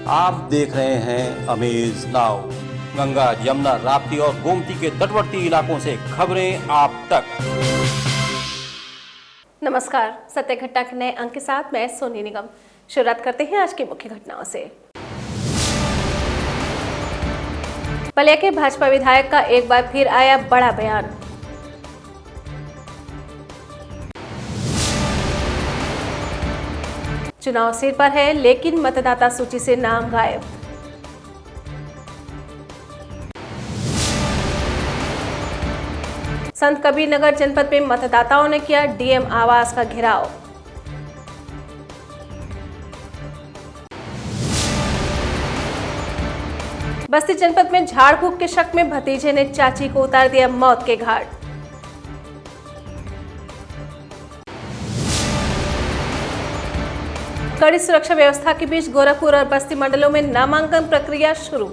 आप देख रहे हैं अमेज नाउ। गंगा, यमुना, राप्ती और गोमती के तटवर्ती इलाकों से खबरें आप तक। नमस्कार, सत्य घटना के नए अंक के साथ मैं सोनी निगम। शुरुआत करते हैं आज की मुख्य घटनाओं से। बलिया के भाजपा विधायक का एक बार फिर आया बड़ा बयान। चुनाव सिर पर है लेकिन मतदाता सूची से नाम गायब। संत कबीर नगर जनपद में मतदाताओं ने किया डीएम आवास का घेराव। बस्ती जनपद में झाड़ फूक के शक में भतीजे ने चाची को उतार दिया मौत के घाट। कड़ी सुरक्षा व्यवस्था के बीच गोरखपुर और बस्ती मंडलों में नामांकन प्रक्रिया शुरू।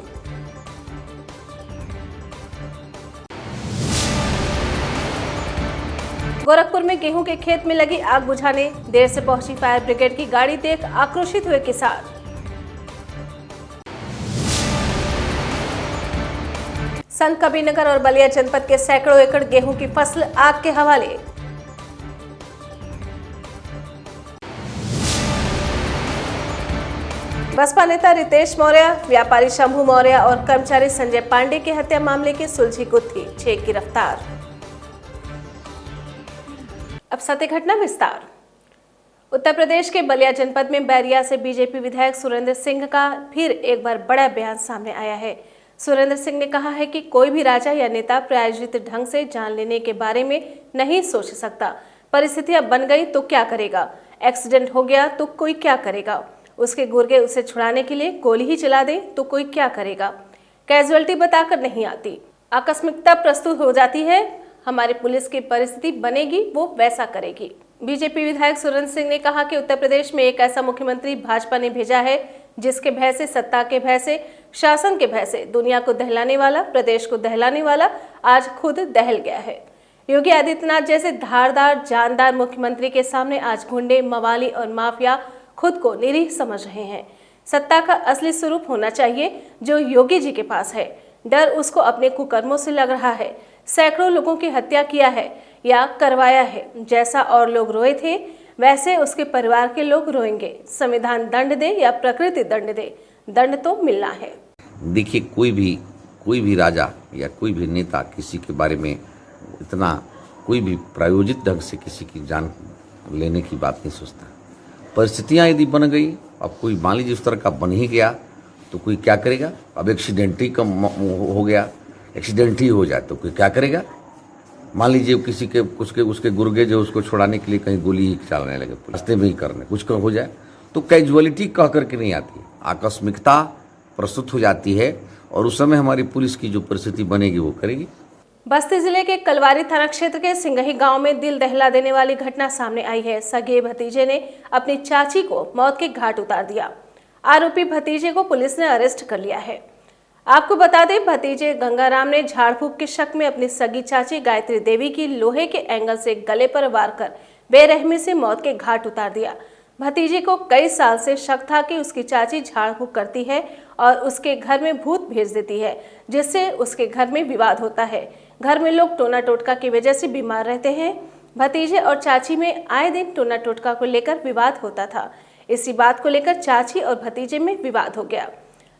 गोरखपुर में गेहूं के खेत में लगी आग बुझाने देर से पहुंची फायर ब्रिगेड की गाड़ी देख आक्रोशित हुए किसान। संत कबीरनगर और बलिया जनपद के सैकड़ों एकड़ गेहूं की फसल आग के हवाले। बसपा नेता रितेश मौर्य, व्यापारी शंभू मौर्य और कर्मचारी संजय पांडे की हत्या मामले की सुलझी गुत्थी, 6 गिरफ्तार। अब सत्य घटना विस्तार। उत्तर प्रदेश के बलिया जनपद में बैरिया से बीजेपी विधायक सुरेंद्र सिंह का फिर एक बार बड़ा बयान सामने आया है। सुरेंद्र सिंह ने कहा है कि कोई भी राजा या नेता प्रायोजित ढंग से जान लेने के बारे में नहीं सोच सकता। परिस्थितियां बन गई तो क्या करेगा? एक्सीडेंट हो गया तो कोई क्या करेगा? उसके गुर्गे उसे छुड़ाने के लिए गोली ही चला दे तो कोई क्या करेगा? कैजुअलिटी बताकर नहीं आती, आकस्मिकता प्रस्तुत हो जाती है। हमारी पुलिस की परिस्थिति बनेगी वो वैसा करेगी। बीजेपी विधायक सुरेंद्र सिंह ने कहा कि उत्तर प्रदेश में एक ऐसा मुख्यमंत्री भाजपा ने भेजा है जिसके भय से, सत्ता के भय से, शासन के भय से दुनिया को दहलाने वाला, प्रदेश को दहलाने वाला आज खुद दहल गया है। योगी आदित्यनाथ जैसे धारदार, जानदार मुख्यमंत्री के सामने आज गुंडे, मवाली और माफिया खुद को निरीह समझ रहे हैं। सत्ता का असली स्वरूप होना चाहिए जो योगी जी के पास है। डर उसको अपने कुकर्मों से लग रहा है। सैकड़ों लोगों की हत्या किया है या करवाया है। जैसा और लोग रोए थे वैसे उसके परिवार के लोग रोएंगे। संविधान दंड दे या प्रकृति दंड दे, दंड तो मिलना है। देखिए, कोई भी राजा या कोई भी नेता किसी के बारे में इतना कोई भी प्रायोजित ढंग से किसी की जान लेने की बात नहीं सोचता। परिस्थितियाँ यदि बन गई, अब कोई मान लीजिए उस तरह का बन ही गया तो कोई क्या करेगा? अब एक्सीडेंट ही कम हो गया, एक्सीडेंट ही हो जाए तो कोई क्या करेगा? मान लीजिए किसी के उसके गुर्गे जो उसको छुड़ाने के लिए कहीं गोली ही चलाने लगे, रास्ते में ही करने कुछ हो जाए तो कैजुअलिटी कह करके नहीं आती, आकस्मिकता प्रस्तुत हो जाती है और उस समय हमारी पुलिस की जो परिस्थिति बनेगी वो करेगी। बस्ती जिले के कलवारी थाना क्षेत्र के सिंगही गांव में दिल दहला देने वाली घटना सामने आई है। सगे भतीजे ने अपनी चाची को मौत के घाट उतार दिया। आरोपी भतीजे को पुलिस ने अरेस्ट कर लिया है। आपको बता दें, भतीजे गंगाराम ने झाड़ फूक के शक में अपनी सगी चाची गायत्री देवी की लोहे के एंगल से गले पर वार कर बेरहमी से मौत के घाट उतार दिया। भतीजे को कई साल से शक था कि उसकी चाची झाड़ फूक करती है और उसके घर में भूत भेज देती है, जिससे उसके घर में विवाद होता है। घर में लोग टोना टोटका की वजह से बीमार रहते हैं। भतीजे और चाची में आए दिन टोना टोटका को लेकर विवाद होता था। इसी बात को लेकर चाची और भतीजे में विवाद हो गया।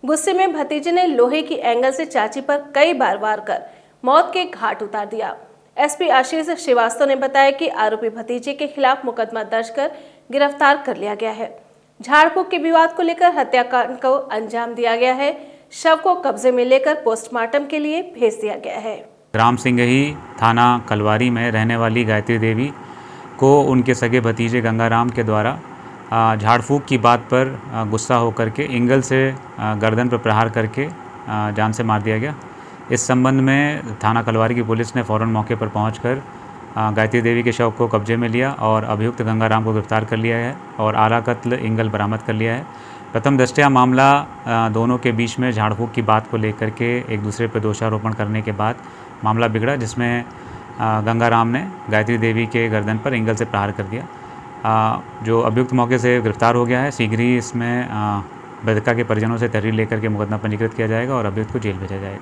गुस्से में भतीजे ने लोहे की एंगल से चाची पर कई बार वार कर मौत के घाट उतार दिया। एसपी आशीष श्रीवास्तव ने बताया कि आरोपी भतीजे के खिलाफ मुकदमा दर्ज कर गिरफ्तार कर लिया गया है। झाड़ फूक के विवाद को लेकर हत्याकांड को अंजाम दिया गया है। शव को कब्जे में लेकर पोस्टमार्टम के लिए भेज दिया गया है। ग्राम सिंगही थाना कलवारी में रहने वाली गायत्री देवी को उनके सगे भतीजे गंगाराम के द्वारा झाड़ फूक की बात पर गुस्सा होकर के एंगल से गर्दन पर प्रहार करके जान से मार दिया गया। इस संबंध में थाना कलवारी की पुलिस ने फौरन मौके पर पहुंचकर गायत्री देवी के शव को कब्जे में लिया और अभियुक्त गंगाराम को गिरफ्तार कर लिया है और आला कत्ल एंगल बरामद कर लिया है। प्रथम दृष्टया मामला दोनों के बीच में झाड़ फूक की बात को लेकर के एक दूसरे पर दोषारोपण करने के बाद मामला बिगड़ा, जिसमें गंगाराम ने गायत्री देवी के गर्दन पर एंगल से प्रहार कर दिया। जो अभियुक्त मौके से गिरफ्तार हो गया है। शीघ्र ही इसमें मृतका के परिजनों से तहरीर लेकर के मुकदमा पंजीकृत किया जाएगा और अभियुक्त को जेल भेजा जाएगा।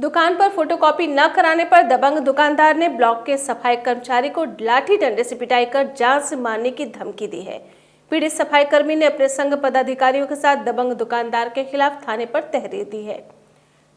दुकान पर फोटोकॉपी न कराने पर दबंग दुकानदार ने ब्लॉक के सफाई कर्मचारी को लाठी डंडे से पिटाई कर जान से मारने की धमकी दी है। पीड़ित सफाई कर्मी ने अपने संघ पदाधिकारियों के साथ दबंग दुकानदार के खिलाफ थाने पर तहरीर दी है।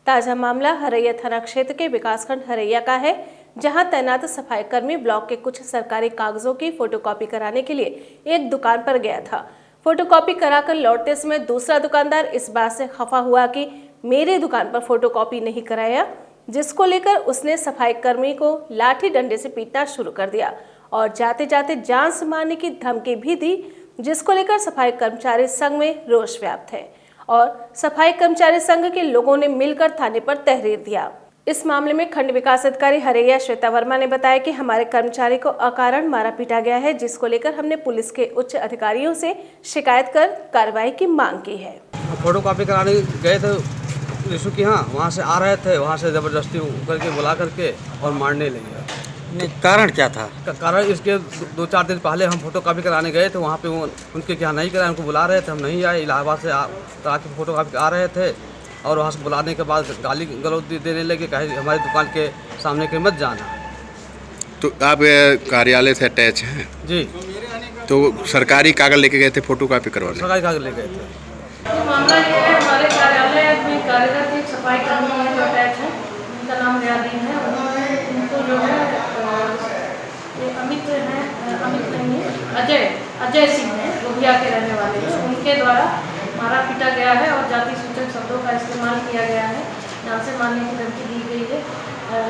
ताजा मामला हरैया थाना क्षेत्र के विकासखंड हरैया का है, जहां तैनात सफाई कर्मी ब्लॉक के कुछ सरकारी कागजों की फोटोकॉपी कराने के लिए एक दुकान पर गया था। फोटोकॉपी कराकर लौटते समय दूसरा दुकानदार इस बात से खफा हुआ कि मेरे दुकान पर फोटोकॉपी नहीं कराया, जिसको लेकर उसने सफाई कर्मी को लाठी डंडे से पीटना शुरू कर दिया और जाते जाते जान से मारने की धमकी भी दी, जिसको लेकर सफाई कर्मचारी संघ में रोष व्याप्त है और सफाई कर्मचारी संघ के लोगों ने मिलकर थाने पर तहरीर दिया। इस मामले में खंड विकास अधिकारी हरैया श्वेता वर्मा ने बताया कि हमारे कर्मचारी को अकारण मारा पीटा गया है, जिसको लेकर हमने पुलिस के उच्च अधिकारियों से शिकायत कर कार्रवाई की मांग की है। फोटो कॉपी कराने गए थे यीशु की, हाँ वहाँ से आ रहे थे, वहाँ से ज़बरदस्ती करके बुला करके और मारने लगे। नहीं, कारण क्या था? कारण इसके 2-4 दिन पहले हम फोटो कॉपी कराने गए थे, वहाँ पे वो उनके क्या नहीं कराए, उनको बुला रहे थे, हम नहीं आए। इलाहाबाद से आके फोटो कॉपी आ रहे थे और वहाँ से बुलाने के बाद गाली गलौज देने लगे, कहे हमारी दुकान के सामने के मत जाना। तो आप कार्यालय से अटैच हैं? जी। तो सरकारी कागज लेके गए थे फोटो कॉपी करवाने? सरकारी कागज ले गए थे। मामला ये है, हमारे कार्यालय में कार्यरत एक सफाई कर्मी है जो अटैच है, उनका नाम रियादीन है। उनको जो है अजय सिंह है, लोहिया के रहने वाले हैं, उनके द्वारा मारा पीटा गया है और जाति सूचक शब्दों का इस्तेमाल किया गया है, जान से मारने की धमकी दी गई है।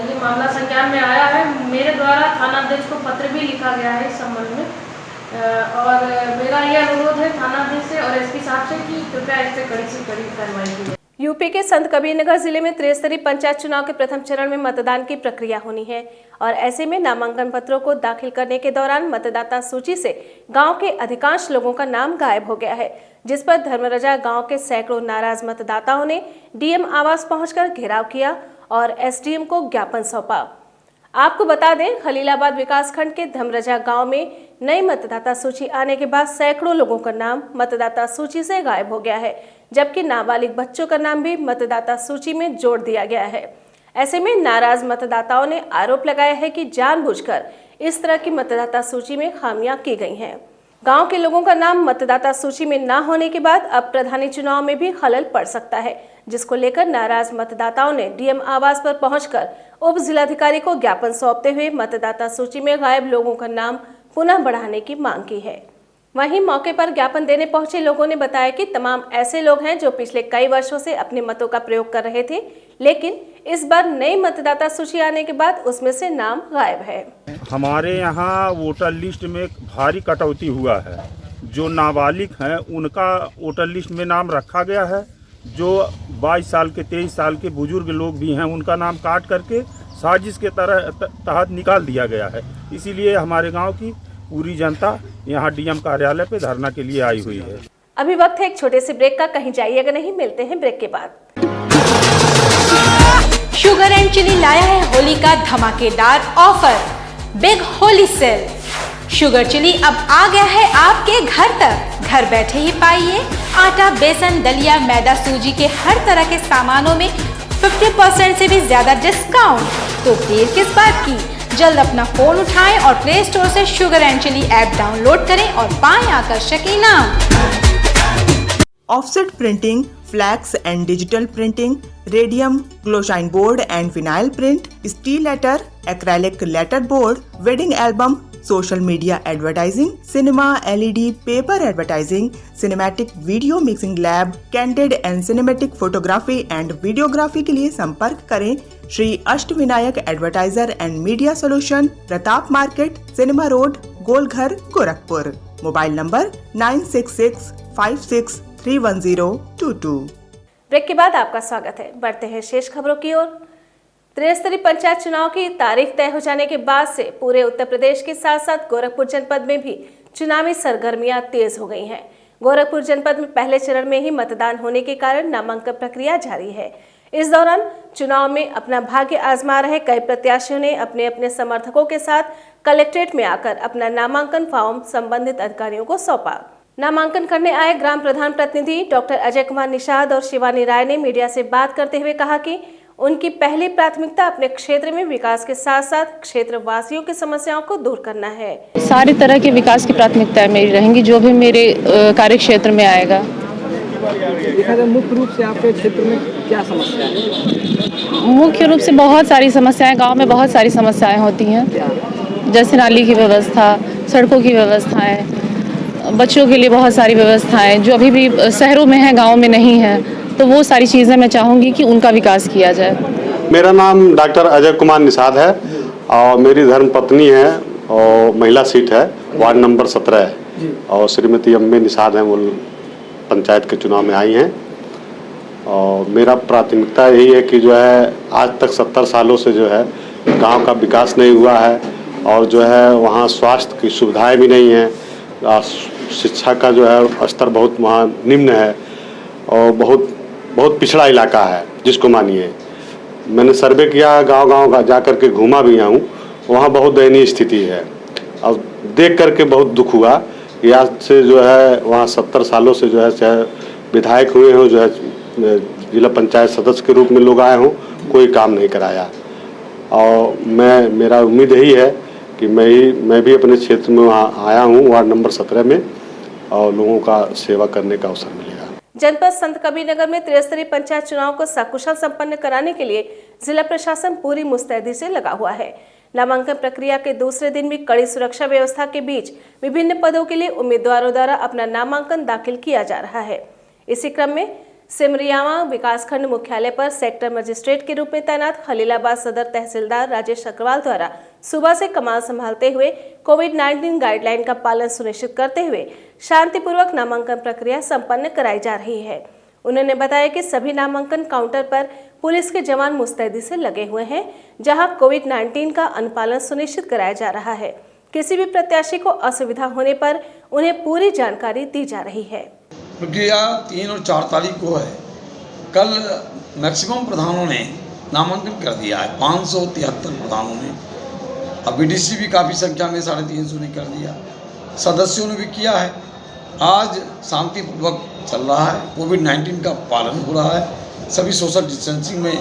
ये मामला संज्ञान में आया है। मेरे द्वारा थानाध्यक्ष को पत्र भी लिखा गया है इस संबंध में और मेरा यह अनुरोध है थानाध्यक्ष से और एसपी साहब से कि कृपया इस पर कड़ी से कड़ी कार्रवाई की जाए। यूपी के संत कबीरनगर जिले में त्रिस्तरीय पंचायत चुनाव के प्रथम चरण में मतदान की प्रक्रिया होनी है और ऐसे में नामांकन पत्रों को दाखिल करने के दौरान मतदाता सूची से गांव के अधिकांश लोगों का नाम गायब हो गया है, जिस पर धर्मरजा गांव के सैकड़ों नाराज मतदाताओं ने डीएम आवास पहुंचकर घेराव किया और एसडीएम को ज्ञापन सौंपा। आपको बता दें, खलीलाबाद विकासखंड के धर्मरजा गांव में नई मतदाता सूची आने के बाद सैकड़ों लोगों का नाम मतदाता सूची से गायब हो गया है, जबकि नाबालिग बच्चों का नाम भी मतदाता सूची में जोड़ दिया गया है। ऐसे में नाराज मतदाताओं ने आरोप लगाया है कि जानबूझकर इस तरह की मतदाता सूची में खामियां की गई हैं। गांव के लोगों का नाम मतदाता सूची में न होने के बाद अब प्रधानी चुनाव में भी खलल पड़ सकता है, जिसको लेकर नाराज मतदाताओं ने डीएम आवास पर पहुंचकर उप जिलाधिकारी को ज्ञापन सौंपते हुए मतदाता सूची में गायब लोगों का नाम पुनः बढ़ाने की मांग की है। वहीं मौके पर ज्ञापन देने पहुंचे लोगों ने बताया कि तमाम ऐसे लोग हैं जो पिछले कई वर्षों से अपने मतों का प्रयोग कर रहे थे, लेकिन इस बार नई मतदाता सूची आने के बाद उसमें से नाम गायब है। हमारे यहाँ वोटर लिस्ट में भारी कटौती हुआ है। जो नाबालिग हैं उनका वोटर लिस्ट में नाम रखा गया है। जो 22 साल के 23 साल के बुजुर्ग लोग भी हैं उनका नाम काट करके साजिश के तहत निकाल दिया गया है। इसीलिए हमारे गांव की पूरी जनता यहाँ डीएम कार्यालय पे धरना के लिए आई हुई है। अभी वक्त है एक छोटे से ब्रेक का, कहीं जाइएगा नहीं, मिलते हैं ब्रेक के बाद। शुगर एंड चिली लाया है होली का धमाकेदार offer, big Holi sale. Sugar chili अब आ गया है आपके घर तक। घर बैठे ही पाइए आटा, बेसन, दलिया, मैदा, सूजी के हर तरह के सामानों में 50% से भी ज्यादा डिस्काउंट। तो देर किस बात की, जल्द अपना फोन उठाएं और प्ले स्टोर से sugar and chili app download करें और पाएं आकर्षक इनाम। Offset printing, flex and digital printing, radium, glow shine board and vinyl print, steel letter, acrylic letter board, wedding album, social media advertising, cinema, LED, paper advertising, cinematic video mixing lab, candid and cinematic photography and videography के लिए संपर्क करें Shri Ashtavinayak advertiser and media solution, Pratap market, cinema road, Golghar, Gorakhpur. Mobile number 9665631022। Break के बाद आपका स्वागत है। बढ़ते हैं शेष खबरों की ओर। त्रिस्तरीय पंचायत चुनाव की तारीख तय हो जाने के बाद से पूरे उत्तर प्रदेश के साथ साथ गोरखपुर जनपद में भी चुनावी सरगर्मियां तेज हो गई हैं। गोरखपुर जनपद में पहले चरण में ही मतदान होने के कारण नामांकन प्रक्रिया जारी है। इस दौरान चुनाव में अपना भाग्य आजमा रहे कई प्रत्याशियों ने अपने अपने समर्थकों के साथ कलेक्ट्रेट में आकर अपना नामांकन फॉर्म संबंधित अधिकारियों को सौंपा। नामांकन करने आए ग्राम प्रधान प्रतिनिधि डॉक्टर अजय कुमार निषाद और शिवानी राय ने मीडिया से बात करते हुए कहा कि उनकी पहली प्राथमिकता अपने क्षेत्र में विकास के साथ साथ क्षेत्र वासियों की समस्याओं को दूर करना है। सारी तरह के विकास की प्राथमिकताएं मेरी रहेंगी, जो भी मेरे कार्य क्षेत्र में आएगा। मुख्य रूप से आपके क्षेत्र में क्या समस्या है? मुख्य रूप से बहुत सारी समस्याएं, गांव में बहुत सारी समस्याएं होती हैं, जैसे नाली की व्यवस्था, सड़कों की व्यवस्थाएं, बच्चों के लिए बहुत सारी व्यवस्थाएं जो अभी भी शहरों में है, गाँव में नहीं है। तो वो सारी चीज़ें मैं चाहूँगी कि उनका विकास किया जाए। मेरा नाम डॉक्टर अजय कुमार निषाद है और मेरी धर्मपत्नी है और महिला सीट है वार्ड नंबर 17 और श्रीमती अम्बे निषाद हैं, वो पंचायत के चुनाव में आई हैं। और मेरा प्राथमिकता यही है कि जो है आज तक 70 सालों से जो है गांव का विकास नहीं हुआ है और जो है वहाँ स्वास्थ्य की सुविधाएं भी नहीं हैं, शिक्षा का जो है स्तर बहुत वहाँ निम्न है और बहुत पिछड़ा इलाका है जिसको मानिए। मैंने सर्वे किया, गांव-गांव जा कर के घूमा भी हूँ, वहाँ बहुत दयनीय स्थिति है और देख करके बहुत दुख हुआ कि आज से जो है वहाँ 70 सालों से जो है चाहे विधायक हुए हों, जो है जिला पंचायत सदस्य के रूप में लोग आए हों, कोई काम नहीं कराया। और मेरा उम्मीद यही है कि मैं भी अपने क्षेत्र में वहाँ आया हूँ वार्ड नंबर 17 में और लोगों का सेवा करने का अवसर मिलेगा। जनपद संत कबीरनगर में त्रिस्तरीय पंचायत चुनाव को सकुशल संपन्न कराने के लिए जिला प्रशासन पूरी मुस्तैदी से लगा हुआ है। नामांकन प्रक्रिया के दूसरे दिन भी कड़ी सुरक्षा व्यवस्था के बीच विभिन्न पदों के लिए उम्मीदवारों द्वारा अपना नामांकन दाखिल किया जा रहा है। इसी क्रम में सिमरियावा विकासखंड मुख्यालय पर सेक्टर मजिस्ट्रेट के रूप में तैनात खलीलाबाद सदर तहसीलदार राजेश अग्रवाल द्वारा सुबह से कमान संभालते हुए कोविड-19 गाइडलाइन का पालन सुनिश्चित करते हुए शांतिपूर्वक नामांकन प्रक्रिया संपन्न कराई जा रही है। उन्होंने बताया कि सभी नामांकन काउंटर पर पुलिस के जवान मुस्तैदी से लगे हुए हैं, जहां कोविड-19 का अनुपालन सुनिश्चित कराया जा रहा है। किसी भी प्रत्याशी को असुविधा होने पर उन्हें पूरी जानकारी दी जा रही है। प्रक्रिया 3 और 4 तारीख को है। कल मैक्सिमम प्रधानों ने नामांकन कर दिया है, 573 प्रधानों ने। अब बीडीसी भी काफ़ी संख्या में 350 ने कर दिया, सदस्यों ने भी किया है। आज शांतिपूर्वक चल रहा है, कोविड-19 का पालन हो रहा है, सभी सोशल डिस्टेंसिंग में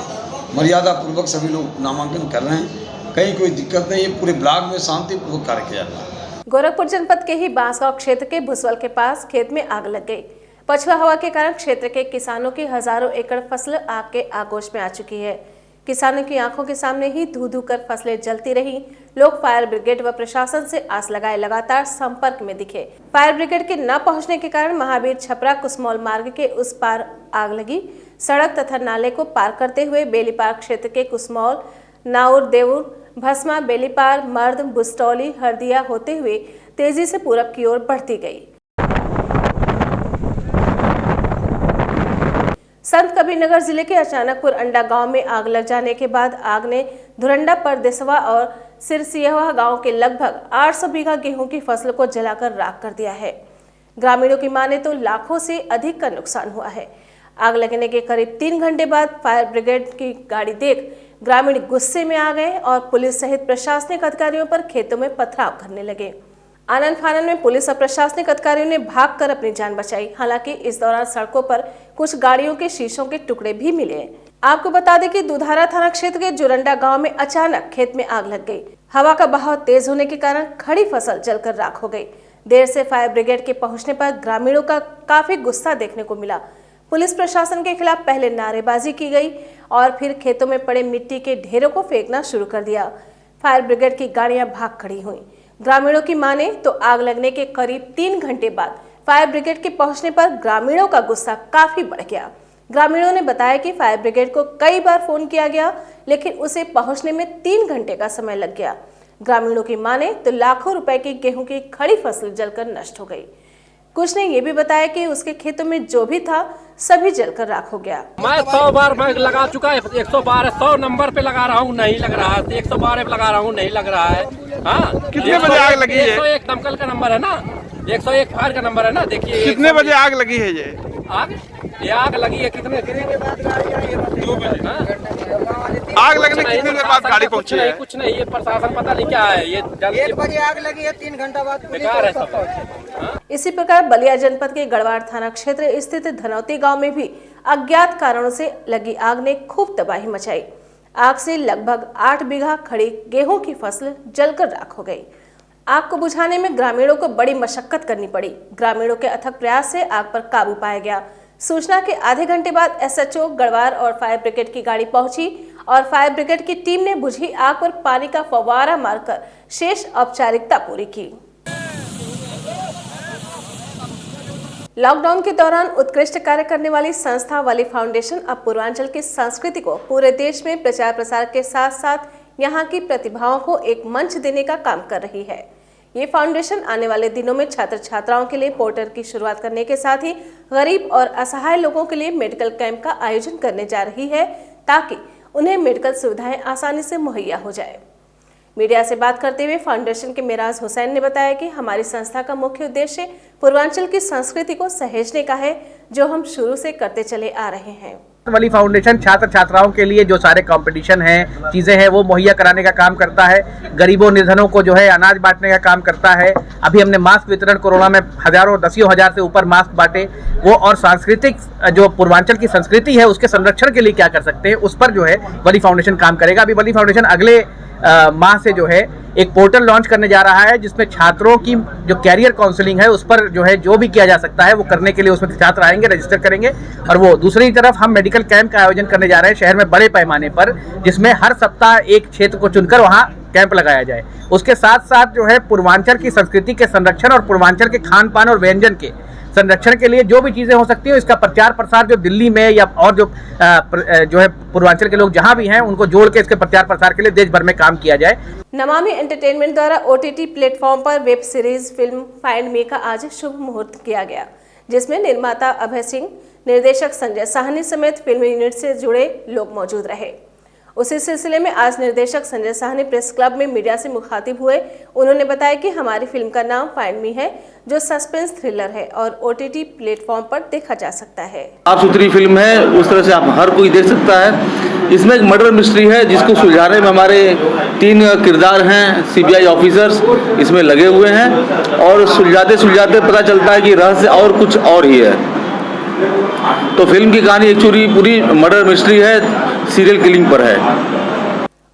मर्यादा पूर्वक सभी लोग नामांकन कर रहे हैं, कहीं कोई दिक्कत नहीं है। पूरे ब्लॉक में शांतिपूर्वक कार्य किया जा रहा है। गोरखपुर जनपद के ही बांसगांव क्षेत्र के भुसवल के पास खेत में आग लग गई। पछुआ हवा के कारण क्षेत्र के किसानों की हजारों एकड़ फसल आग के आगोश में आ चुकी है। किसानों की आंखों के सामने ही धू कर फसलें जलती रहीं। लोग फायर ब्रिगेड व प्रशासन से आस लगाए लगातार संपर्क में दिखे। फायर ब्रिगेड के न पहुंचने के कारण महावीर छपरा कुसमौल मार्ग के उस पार आग लगी। सड़क तथा नाले को पार करते हुए बेलीपार क्षेत्र के कुसमौल, नाउर, देउर, भस्मा, बेलीपार, मर्द, बुस्टौली, हरदिया होते हुए तेजी से पूरब की ओर बढ़ती गई। संत कबीरनगर जिले के अचानकपुर अंडा गांव में आग लग जाने के बाद आग ने धुरंडा, परदेसवा और सिरसियवा गांव के लगभग 800 बीघा गेहूं की फसल को जलाकर राख कर दिया है। ग्रामीणों की माने तो लाखों से अधिक का नुकसान हुआ है। आग लगने के करीब 3 घंटे बाद फायर ब्रिगेड की गाड़ी देख ग्रामीण गुस्से में आ गए और पुलिस सहित प्रशासनिक अधिकारियों पर खेतों में पथराव करने लगे। आनन फानन में पुलिस और प्रशासनिक अधिकारियों ने भागकर अपनी जान बचाई। हालांकि इस दौरान सड़कों पर कुछ गाड़ियों के शीशों के टुकड़े भी मिले। आपको बता दें कि दुधारा थाना क्षेत्र के जुरंडा गांव में अचानक खेत में आग लग गई। हवा का बहाव तेज होने के कारण खड़ी फसल जलकर राख हो गई। देर से फायर ब्रिगेड के पहुंचने पर ग्रामीणों का काफी गुस्सा देखने को मिला। पुलिस प्रशासन के खिलाफ पहले नारेबाजी की गई और फिर खेतों में पड़े मिट्टी के ढेरों को फेंकना शुरू कर दिया। फायर ब्रिगेड की गाड़ियां भाग खड़ी हुई। ग्रामीणों की माने तो आग लगने के करीब 3 घंटे बाद फायर ब्रिगेड के पहुंचने पर ग्रामीणों का गुस्सा काफी बढ़ गया। ग्रामीणों ने बताया कि फायर ब्रिगेड को कई बार फोन किया गया, लेकिन उसे पहुंचने में 3 घंटे का समय लग गया। ग्रामीणों की माने तो लाखों रुपए की गेहूं की खड़ी फसल जलकर नष्ट हो गई। कुछ ने यह भी बताया कि उसके खेतों में जो भी था सभी जलकर राख हो गया। मैं 100 बार मैं लगा चुका है, 112 100 नंबर पे लगा रहा हूँ, नहीं लग रहा है। 112 पे लगा रहा हूँ, नहीं लग रहा है। हाँ, कितने बजे आग लगी है? 101 दमकल का नंबर है ना, 101 फायर का नंबर है ना। देखिए कितने बजे आग लगी है? ये आग लगी है कितने 2 बजे। आग लगने कितनी देर बाद गाड़ी पहुंची है? कुछ नहीं, ये प्रशासन पता नहीं क्या है, ये 1 बजे आग लगी है, 3 घंटा बाद बेकार है सब। इसी प्रकार बलिया जनपद के गढ़वाड़ थाना क्षेत्र स्थित धनौती गांव में भी अज्ञात कारणों से लगी आग ने खूब तबाही मचाई। आग से लगभग 8 बीघा खड़ी गेहूं की फसल जलकर राख हो गई। आग को बुझाने में ग्रामीणों को बड़ी मशक्कत करनी पड़ी। ग्रामीणों के अथक प्रयास से आग पर काबू पाया गया। सूचना के आधे घंटे बाद SHO गढ़वार और फायर ब्रिगेड की गाड़ी पहुंची और फायर ब्रिगेड की टीम ने बुझी आग पर पानी का फव्वारा मारकर शेष औपचारिकता पूरी की। लॉकडाउन के दौरान उत्कृष्ट कार्य करने वाली संस्था वली फाउंडेशन अब पूर्वांचल की संस्कृति को पूरे देश में प्रचार प्रसार के साथ साथ यहाँ की प्रतिभाओं को एक मंच देने का काम कर रही है। ये फाउंडेशन आने वाले दिनों में छात्र छात्राओं के लिए पोर्टल की शुरुआत करने के साथ ही गरीब और असहाय लोगों के लिए मेडिकल कैंप का आयोजन करने जा रही है ताकि उन्हें मेडिकल सुविधाएं आसानी से मुहैया हो जाए। मीडिया से बात करते हुए फाउंडेशन के मिराज हुसैन ने बताया कि हमारी संस्था का मुख्य उद्देश्य पूर्वांचल की संस्कृति को सहेजने का है, जो हम शुरू से करते चले आ रहे हैं। वली फाउंडेशन छात्र छात्राओं के लिए जो सारे कंपटीशन हैं, चीज़ें हैं, वो मुहैया कराने का काम करता है। गरीबों निर्धनों को जो है अनाज बांटने का काम करता है। अभी हमने मास्क वितरण कोरोना में दसियों हजार से ऊपर मास्क बांटे। वो और सांस्कृतिक जो पूर्वांचल की संस्कृति है उसके संरक्षण के लिए क्या कर सकते हैं, उस पर जो है वली फाउंडेशन काम करेगा। अभी वली फाउंडेशन अगले माह से जो है एक पोर्टल लॉन्च करने जा रहा है जिसमें छात्रों की जो कैरियर काउंसलिंग है उस पर जो है जो भी किया जा सकता है वो करने के लिए उसमें छात्र आएंगे, रजिस्टर करेंगे। और वो दूसरी तरफ हम मेडिकल कैंप का आयोजन करने जा रहे हैं शहर में बड़े पैमाने पर, जिसमें हर सप्ताह एक क्षेत्र को चुनकर वहाँ कैंप लगाया जाए। उसके साथ साथ जो है पूर्वांचल की संस्कृति के संरक्षण और पूर्वांचल के खान पान और व्यंजन के संरक्षण के लिए जो भी चीजें हो सकती है इसका प्रचार प्रसार जो दिल्ली में या और जो है पूर्वांचल के लोग जहां भी हैं उनको जोड़ के इसके प्रचार प्रसार के लिए देश भर में काम किया जाए। नमामि एंटरटेनमेंट द्वारा OTT प्लेटफॉर्म पर web series film find me का आज शुभ मुहूर्त किया गया, जिसमें निर्माता अभय सिंह, निर्देशक संजय साहनी समेत फिल्म यूनिट से जुड़े लोग मौजूद रहे। उसी सिलसिले में आज निर्देशक संजय साहनी प्रेस क्लब में मीडिया से मुखातिब हुए। उन्होंने बताया कि हमारी फिल्म का नाम फाइंड मी है, जो सस्पेंस थ्रिलर है और OTT प्लेटफॉर्म पर देखा जा सकता है। साफ सुथरी फिल्म है, उस तरह से आप हर कोई देख सकता है। इसमें एक मर्डर मिस्ट्री है जिसको सुलझाने में हमारे 3 किरदार हैं, CBI ऑफिसर्स इसमें लगे हुए हैं और सुलझाते सुलझाते पता चलता है कि रहस्य और कुछ और ही है। तो फिल्म की कहानी एक्चुअली पूरी मर्डर मिस्ट्री है, सीरियल किलिंग पर है।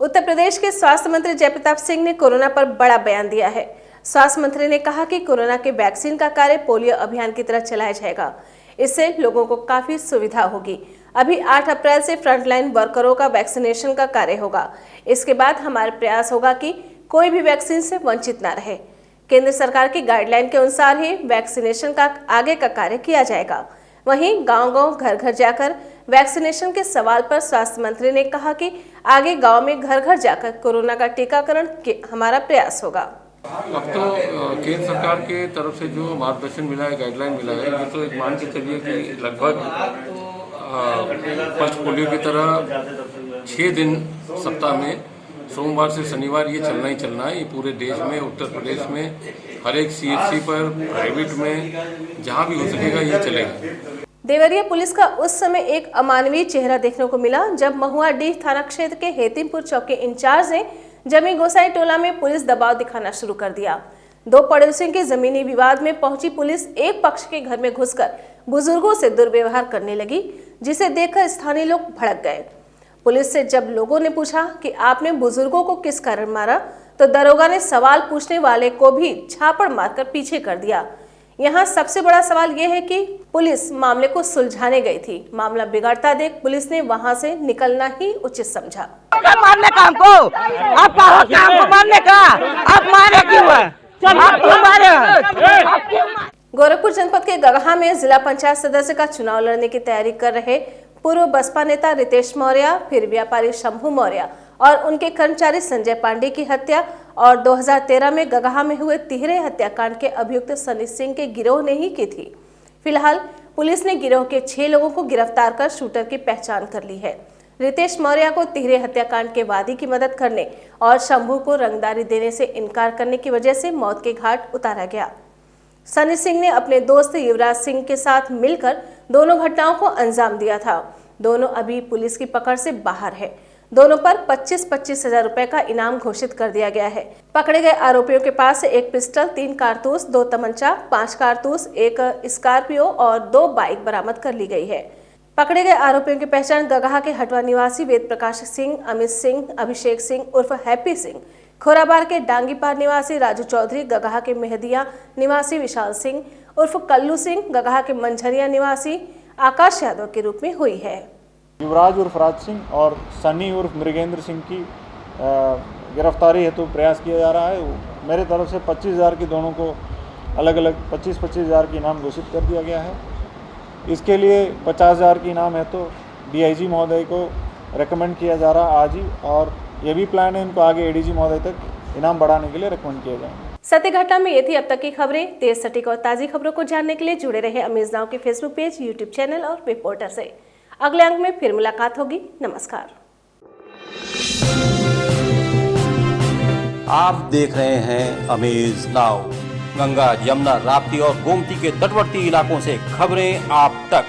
उत्तर प्रदेश के स्वास्थ्य मंत्री जयप्रताप सिंह ने कोरोना पर बड़ा बयान दिया है। स्वास्थ्य मंत्री ने कहा कि कोरोना के वैक्सीन का कार्य पोलियो अभियान की तरह चलाया जाएगा। इससे लोगों को काफी सुविधा होगी। अभी 8 अप्रैल से फ्रंटलाइन वर्करों का वैक्सीनेशन का कार्य होगा। इसके बाद हमारा प्रयास होगा कि कोई भी वैक्सीन से वंचित न रहे। केंद्र सरकार की गाइडलाइन के अनुसार ही वैक्सीनेशन का आगे का कार्य किया जाएगा। वहीं गांव-गांव, घर-घर जाकर वैक्सीनेशन के सवाल पर स्वास्थ्य मंत्री ने कहा कि आगे गांव में घर-घर जाकर कोरोना का टीकाकरण हमारा प्रयास होगा। अब तो केंद्र सरकार के तरफ से जो मार्गदर्शन मिला है, गाइडलाइन मिला है, ये तो एक मान के चलिए कि लगभग फर्स्ट पोलियो की तरह 6 दिन सप्ताह में सोमवार से शनिवार ये चलना ही चलना है। ये पूरे देश में, उत्तर प्रदेश में हर एक CHC पर, प्राइवेट में, जहाँ भी हो सकेगा ये चलेगा। देवरिया पुलिस का उस समय एक अमानवीय चेहरा देखने को मिला जब महुआडीह थाना क्षेत्र के हेतिमपुर चौक के इंचार्ज ने जमी गोसाई टोला में पुलिस दबाव दिखाना शुरू कर दिया। 2 पड़ोसियों के जमीनी विवाद में पहुंची पुलिस एक पक्ष के घर में घुसकर बुजुर्गों से दुर्व्यवहार करने लगी, जिसे देखकर स्थानीय लोग भड़क गए। पुलिस से जब लोगों ने पूछा कि आपने बुजुर्गों को किस कारण मारा, तो दरोगा ने सवाल पूछने वाले को भी झापड़ मारकर पीछे कर दिया। यहाँ सबसे बड़ा सवाल यह है कि पुलिस मामले को सुलझाने गई थी। मामला बिगड़ता देख पुलिस ने वहाँ से निकलना ही उचित समझा। मारने का हमको, आप काम को मारने का, आप मारे क्यों है? आप क्यों मारे? गोरखपुर जनपद के गगहा में जिला पंचायत सदस्य का चुनाव लड़ने की तैयारी कर रहे पूर्व बसपा नेता रितेश मौर्य, फिर व्यापारी शंभू मौर्य और उनके कर्मचारी संजय पांडे की हत्या और 2013 में गगहा में हुए तिहरे हत्याकांड के अभियुक्त सनी सिंह के गिरोह ने ही की थी। फिलहाल पुलिस ने गिरोह के 6 लोगों को गिरफ्तार कर शूटर की पहचान कर ली है। रितेश मौर्य को तिहरे हत्याकांड के वादी की मदद करने और शंभू को रंगदारी देने से इनकार करने की वजह से मौत के घाट उतारा गया। सनी सिंह ने अपने दोस्त युवराज सिंह के साथ मिलकर दोनों घटनाओं को अंजाम दिया था। दोनों अभी पुलिस की पकड़ से बाहर है। दोनों पर 25-25 हजार रुपए का इनाम घोषित कर दिया गया है। पकड़े गए आरोपियों के पास से 1 पिस्टल, 3 कारतूस, 2 तमंचा, 5 कारतूस, 1 स्कॉर्पियो और 2 बाइक बरामद कर ली गई है। पकड़े गए आरोपियों की पहचान गगहा के हटवा निवासी वेद प्रकाश सिंह, अमित सिंह, अभिषेक सिंह उर्फ हैप्पी सिंह, खोराबार के डांगीपार निवासी राजू चौधरी, गगहा के मेहदिया निवासी विशाल सिंह उर्फ कल्लू सिंह, गगहा के मंझरिया निवासी आकाश यादव के रूप में हुई है। युवराज उर्फ राज सिंह और सनी उर्फ मृगेंद्र सिंह की गिरफ्तारी हेतु प्रयास किया जा रहा है। मेरे तरफ से 25,000 की दोनों को अलग अलग 25,000 की इनाम घोषित कर दिया गया है। इसके लिए 50,000 की इनाम है तो डीआईजी महोदय को रेकमेंड किया जा रहा आज ही, और ये भी प्लान है इनको आगे एडीजी महोदय तक इनाम बढ़ाने के लिए रेकमेंड किया जाए। सत्य घटना में ये थी अब तक की खबरें। तेज, सटीक और ताज़ी खबरों को जानने के लिए जुड़े रहे अमेज नाउ के फेसबुक पेज, यूट्यूब चैनल और वेब पोर्टल से। अगले अंक में फिर मुलाकात होगी। नमस्कार। आप देख रहे हैं अमेज नाउ। गंगा, यमुना, राप्ती और गोमती के तटवर्ती इलाकों से खबरें आप तक।